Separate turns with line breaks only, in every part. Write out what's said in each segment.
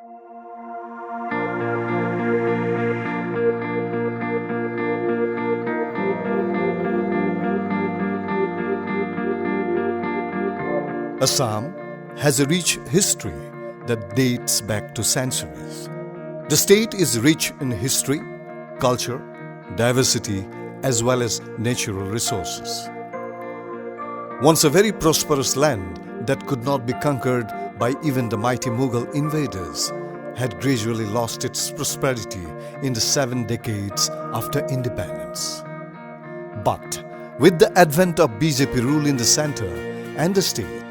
Assam has a rich history that dates back to centuries. The state is rich in history, culture, diversity, as well as natural resources. Once a very prosperous land that could not be conquered by even the mighty Mughal invaders, had gradually lost its prosperity in the 7 decades after independence. But with the advent of BJP rule in the center and the state,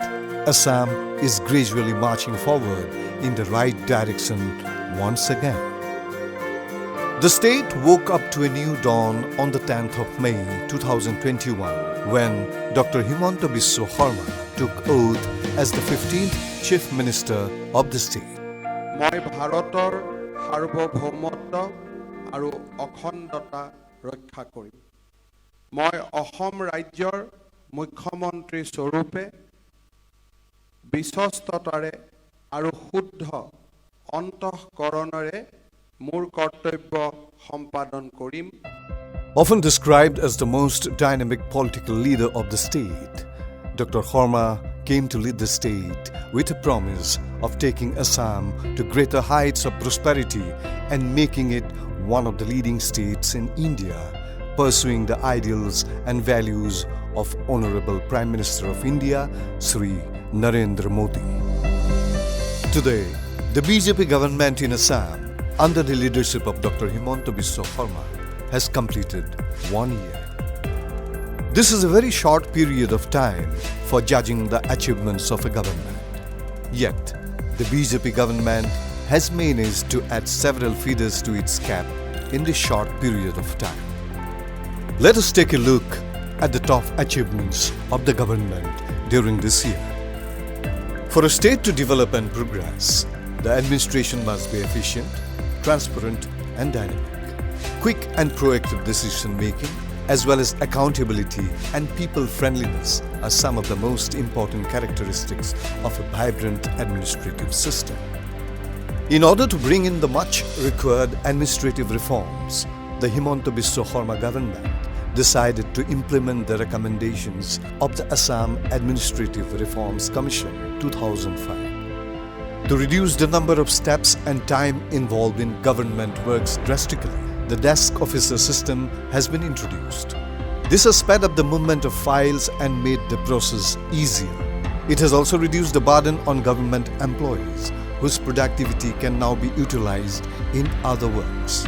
Assam is gradually marching forward in the right direction once again. The state woke up to a new dawn on the 10th of May 2021 when Dr. Himanta Biswa Sarma took oath as the 15th Chief Minister of the state.
মই ভাৰতৰ সাৰ্বভৌমত্ব আৰু অখণ্ডতা ৰক্ষা কৰিম। মই অসম ৰাজ্যৰ মুখ্যমন্ত্ৰী স্বৰূপে বিশ্বস্ততাৰে আৰু শুদ্ধ অন্তঃকৰণেৰে মোৰ কৰ্তব্য সম্পাদন কৰিম।
Often described as the most dynamic political leader of the state, Dr. Sarma came to lead the state with a promise of taking Assam to greater heights of prosperity and making it one of the leading states in India, pursuing the ideals and values of Honorable Prime Minister of India, Sri Narendra Modi. Today, the BJP government in Assam, under the leadership of Dr. Himanta Biswa Sarma, has completed 1 year. This is a very short period of time for judging the achievements of a government. Yet, the BJP government has managed to add several feathers to its cap in this short period of time. Let us take a look at the top achievements of the government during this year. For a state to develop and progress, the administration must be efficient, transparent and dynamic. Quick and proactive decision-making, as well as accountability and people-friendliness are some of the most important characteristics of a vibrant administrative system. In order to bring in the much required administrative reforms, the Himanta Biswa Sarma government decided to implement the recommendations of the Assam Administrative Reforms Commission 2005. To reduce the number of steps and time involved in government works drastically, the desk officer system has been introduced. This has sped up the movement of files and made the process easier. It has also reduced the burden on government employees, whose productivity can now be utilized in other works.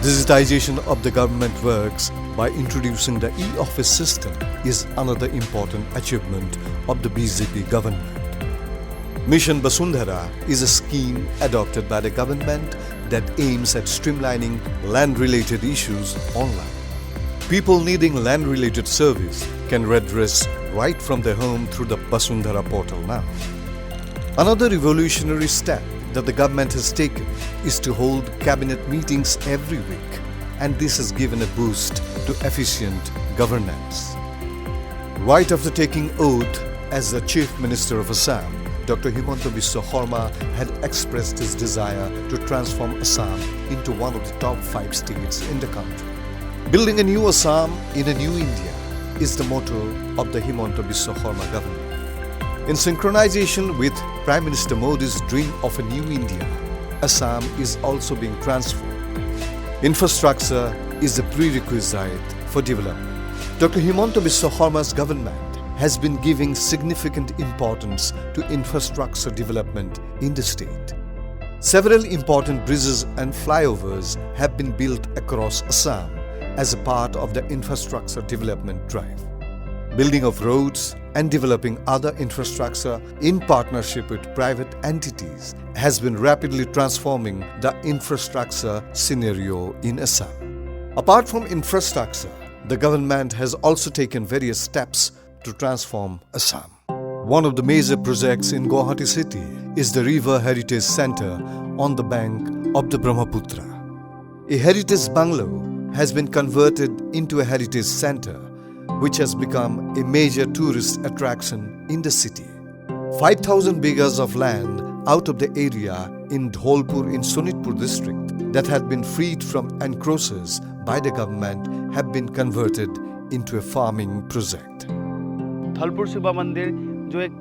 Digitization of the government works by introducing the e-office system is another important achievement of the BJP government. Mission Basundhara is a scheme adopted by the government that aims at streamlining land-related issues online. People needing land-related service can redress right from their home through the Basundhara portal now. Another revolutionary step that the government has taken is to hold cabinet meetings every week, and this has given a boost to efficient governance. Right after taking oath as the Chief Minister of Assam, Dr. Himanta Biswa Sarma had expressed his desire to transform Assam into one of the top 5 states in the country. Building a new Assam in a new India is the motto of the Himanta Biswa Sarma government. In synchronization with Prime Minister Modi's dream of a new India, Assam is also being transformed. Infrastructure is a prerequisite for development. Dr. Himanta Biswa Sarma's government has been giving significant importance to infrastructure development in the state. Several important bridges and flyovers have been built across Assam as a part of the infrastructure development drive. Building of roads and developing other infrastructure in partnership with private entities has been rapidly transforming the infrastructure scenario in Assam. Apart from infrastructure, the government has also taken various steps to transform Assam. One of the major projects in Guwahati city is the River Heritage Center on the bank of the Brahmaputra. A heritage bungalow has been converted into a heritage center, which has become a major tourist attraction in the city. 5,000 acres of land out of the area in Dholpur in Sonitpur district that had been freed from encroachers by the government have been converted into a farming project.
Dholpur Shiv मंदिर जो एक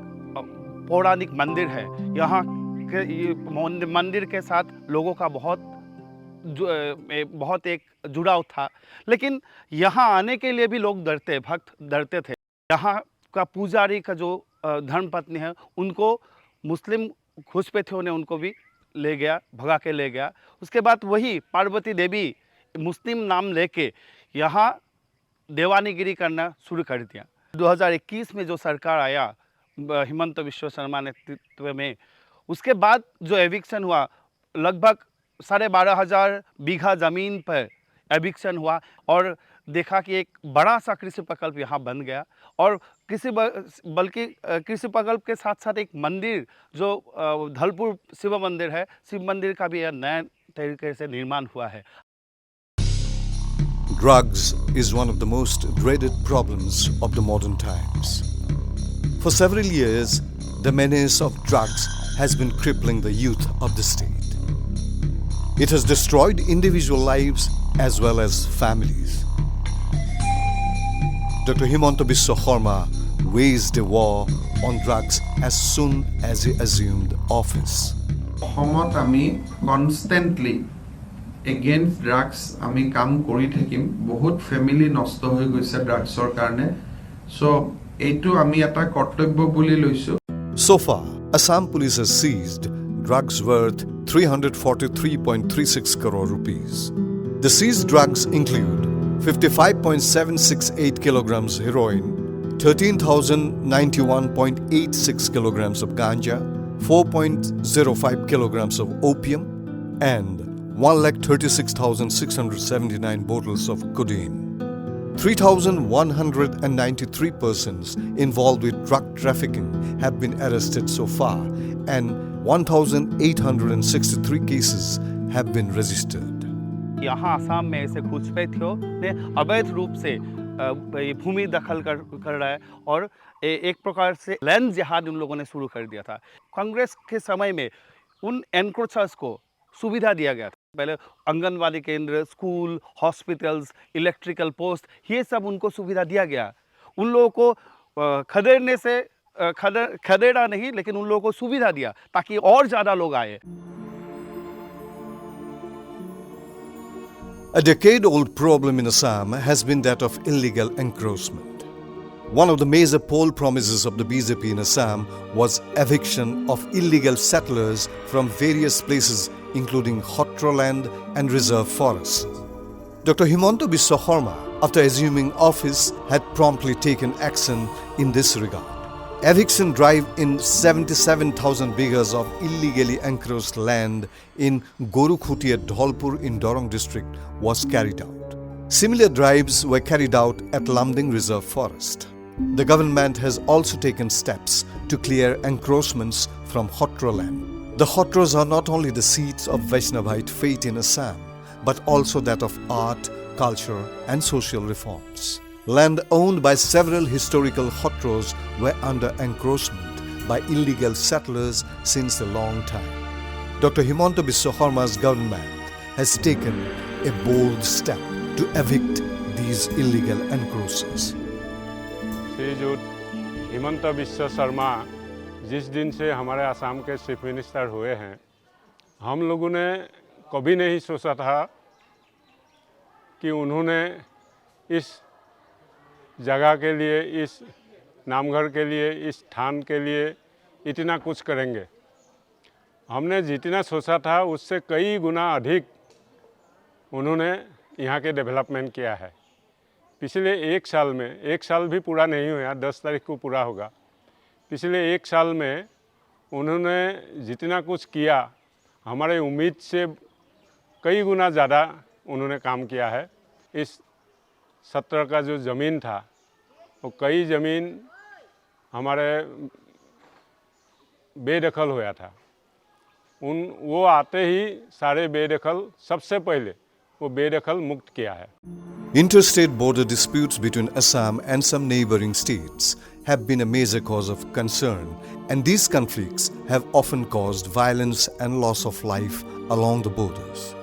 पौराणिक मंदिर है, यहाँ के ये मंदिर के साथ लोगों का बहुत एक जुड़ाव था, लेकिन यहाँ आने के लिए भी लोग भक्त डरते थे। यहाँ का पुजारी का जो धर्मपत्नी है, उनको मुस्लिम घुसपैठियों ने उनको भी ले गया, भगा के ले गया। उसके बाद वही पार्वती देवी मुस्लिम नाम लेके यहाँ देवानीगिरी करना शुरू कर दिया। 2021 में जो सरकार आया हिमंत बिश्व शर्मा नेतृत्व में, उसके बाद जो एविक्शन हुआ, लगभग 12,500 बीघा ज़मीन पर एविक्शन हुआ और देखा कि एक बड़ा सा कृषि प्रकल्प यहाँ बन गया और बल्कि कृषि प्रकल्प के साथ साथ एक मंदिर जो धौलपुर शिव मंदिर है, शिव मंदिर का भी नए तरीके से निर्माण हुआ है।
Drugs is one of the most dreaded problems of the modern times. For several years, the menace of drugs has been crippling the youth of the state. It has destroyed individual lives as well as families. Dr. Himanta Biswa Sarma waged a war on drugs as soon as he assumed office.
অসমত আমি constantly against drugs আমি কাম কৰি থাকিম। বহুত family নষ্ট হৈ গৈছে ড্ৰাগছৰ কাৰণে। সো এইটো আমি এটা কৰ্তব্য বুলি লৈছো।
So far, Assam Police has seized drugs worth 343.36 crore rupees. The seized drugs include 55.768 kilograms heroin, 13,091.86 kilograms of ganja, 4.05 kilograms of opium, and 136,679 bottles of codeine. 3,193 persons involved with drug trafficking have been arrested so far, and 1,863 cases have been registered.
यहाँ आसाम में ऐसे घुसपैठियों ने अवैध रूप से भूमि दखल कर रहा है और एक प्रकार से लैंड जिहाद उन लोगों ने शुरू कर दिया था। कांग्रेस के समय में उन एनक्रोचर्स को सुविधा दिया गया था। पहले आंगनवाड़ी केंद्र, स्कूल, हॉस्पिटल्स, इलेक्ट्रिकल पोस्ट, ये सब उनको सुविधा दिया गया। उन लोगों को खदेड़ने से खदेड़ा नहीं, लेकिन उन लोगों को सुविधा दिया ताकि और ज़्यादा लोग आए।
A decade-old problem in Assam has been that of illegal encroachment. One of the major poll promises of the BJP in Assam was eviction of illegal settlers from various places including Hotra land and reserve forests. Dr. Himanta Biswa Sarma, after assuming office, had promptly taken action in this regard. Eviction drive in 77,000 acres of illegally encroached land in Gorukhuti at Dholpur in Dorong district was carried out. Similar drives were carried out at Lamding Reserve Forest. The government has also taken steps to clear encroachments from Hotra land. The Hotras are not only the seats of Vaishnavite faith in Assam, but also that of art, culture and social reforms. Land owned by several historical Hotras were under encroachment by illegal settlers since a long time. Dr. Himanta Biswa Sarma's government has taken a bold step to evict these illegal encroachers.
श्रीयुत हिमंत बिश्व शर्मा जिस दिन से हमारे असम के chief minister हुए हैं, हम लोगों ने कभी नहीं सोचा था कि उन्होंने इस जगह के लिए, इस नामघर के लिए, इस स्थान के लिए इतना कुछ करेंगे। हमने जितना सोचा था उससे कई गुना अधिक उन्होंने यहाँ के डेवलपमेंट किया है। पिछले एक साल में, एक साल भी पूरा नहीं हुआ, 10 तारीख को पूरा होगा। पिछले एक साल में उन्होंने जितना कुछ किया, हमारे उम्मीद से कई गुना ज़्यादा उन्होंने काम किया है। इस सत्र का जो ज़मीन था, वो कई ज़मीन हमारे बेदखल हुआ था। वो आते ही सारे बेदखल, सबसे पहले वो बेदखल मुक्त किया है।
Interstate border disputes between Assam and some neighboring states have been a major cause of concern, and these conflicts have often caused violence and loss of life along the borders.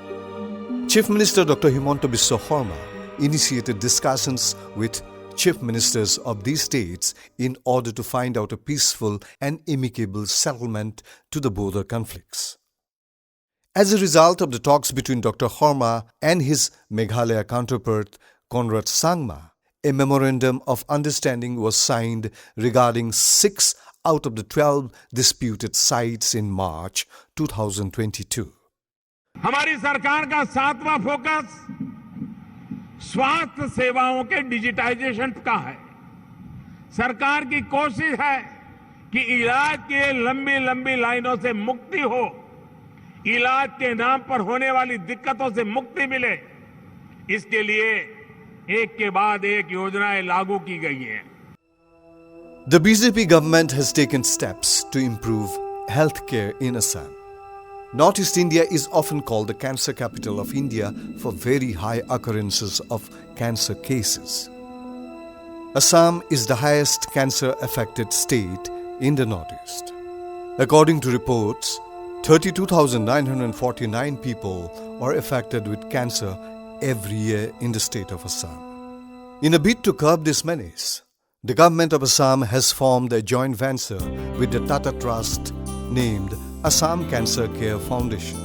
Chief Minister Dr. Himanta Biswa Sarma initiated discussions with chief ministers of these states in order to find out a peaceful and amicable settlement to the border conflicts. As a result of the talks between Dr. Sarma and his Meghalaya counterpart Conrad Sangma, a memorandum of understanding was signed regarding 6 out of the 12 disputed sites in March 2022.
हमारी सरकार का 7वां focus स्वास्थ्य सेवाओं के digitisation का है। सरकार की कोशिश है कि इलाज के लंबी लंबी लाइनों से मुक्ति हो, इलाज के नाम पर होने वाली दिक्कतों से मुक्ति मिले। इसके लिए एक के बाद एक योजनाएं लागू की गई हैं।
The BJP government has taken steps to improve healthcare in Assam. Northeast India is often called the cancer capital of India for very high occurrences of cancer cases. Assam is the highest cancer-affected state in the Northeast. According to reports, 32,949 people are affected with cancer every year in the state of Assam. In a bid to curb this menace, the government of Assam has formed a joint venture with the Tata Trust named Assam Cancer Care Foundation.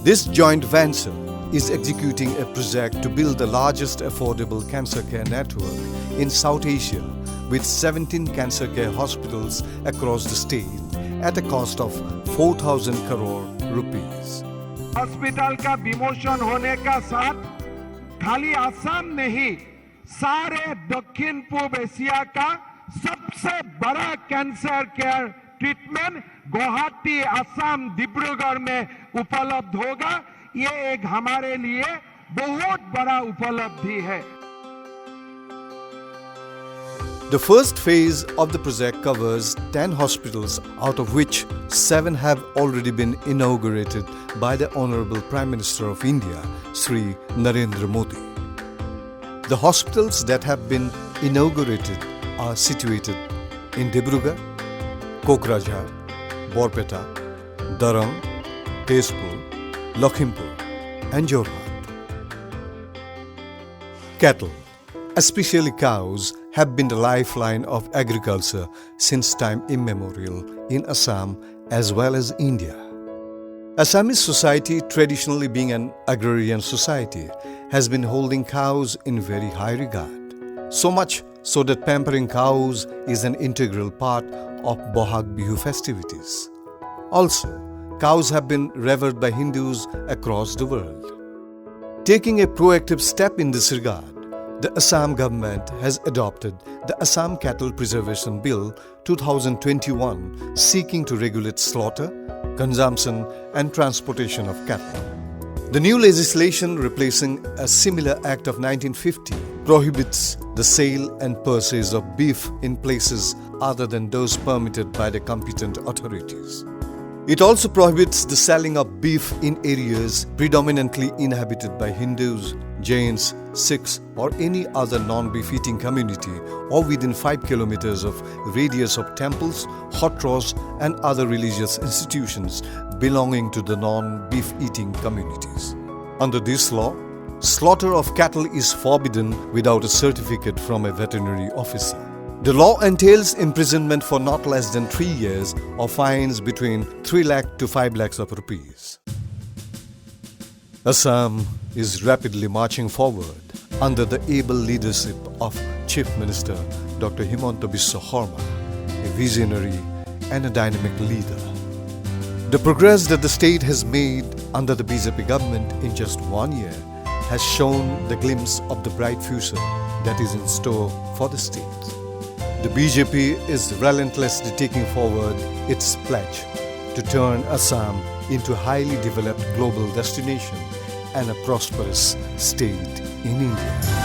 This joint venture is executing a project to build the largest affordable cancer care network in South Asia with 17 cancer care hospitals across the state at a cost of 4,000 crore rupees.
Hospital का विमोचन होने का साथ खाली असम नहीं, सारे दक्षिण पूर्व एशिया का सबसे बड़ा cancer care treatment Guwahati, Assam, Dibrugarh में उपलब्ध होगा। ये एक हमारे लिए बहुत बड़ा उपलब्धि है।
The first phase of the project covers 10 hospitals, out of which 7 have already been inaugurated by the Honorable Prime Minister of India, Sri Narendra Modi. The hospitals that have been inaugurated are situated in Dibrugarh, Kokrajhar, Borpeta, Darang, Tezpur, Lakhimpur and Jorhat. Cattle, especially cows, have been the lifeline of agriculture since time immemorial in Assam as well as India. Assamese society, traditionally being an agrarian society, has been holding cows in very high regard. So much so that pampering cows is an integral part of Bohag Bihu festivities. Also, cows have been revered by Hindus across the world. Taking a proactive step in this regard, the Assam government has adopted the Assam Cattle Preservation Bill 2021, seeking to regulate slaughter, consumption and transportation of cattle. The new legislation, replacing a similar act of 1950, prohibits the sale and purchase of beef in places other than those permitted by the competent authorities. It also prohibits the selling of beef in areas predominantly inhabited by Hindus, Jains, Sikhs or any other non-beef eating community or within 5 kilometers of radius of temples, hotros and other religious institutions belonging to the non-beef eating communities. Under this law, slaughter of cattle is forbidden without a certificate from a veterinary officer. The law entails imprisonment for not less than 3 years or fines between 3 lakh to 5 lakhs of rupees. Assam is rapidly marching forward under the able leadership of Chief Minister Dr. Himanta Biswa Sarma, a visionary and a dynamic leader. The progress that the state has made under the BJP government in just 1 year has shown the glimpse of the bright future that is in store for the state. The BJP is relentlessly taking forward its pledge to turn Assam into a highly developed global destination and a prosperous state in India.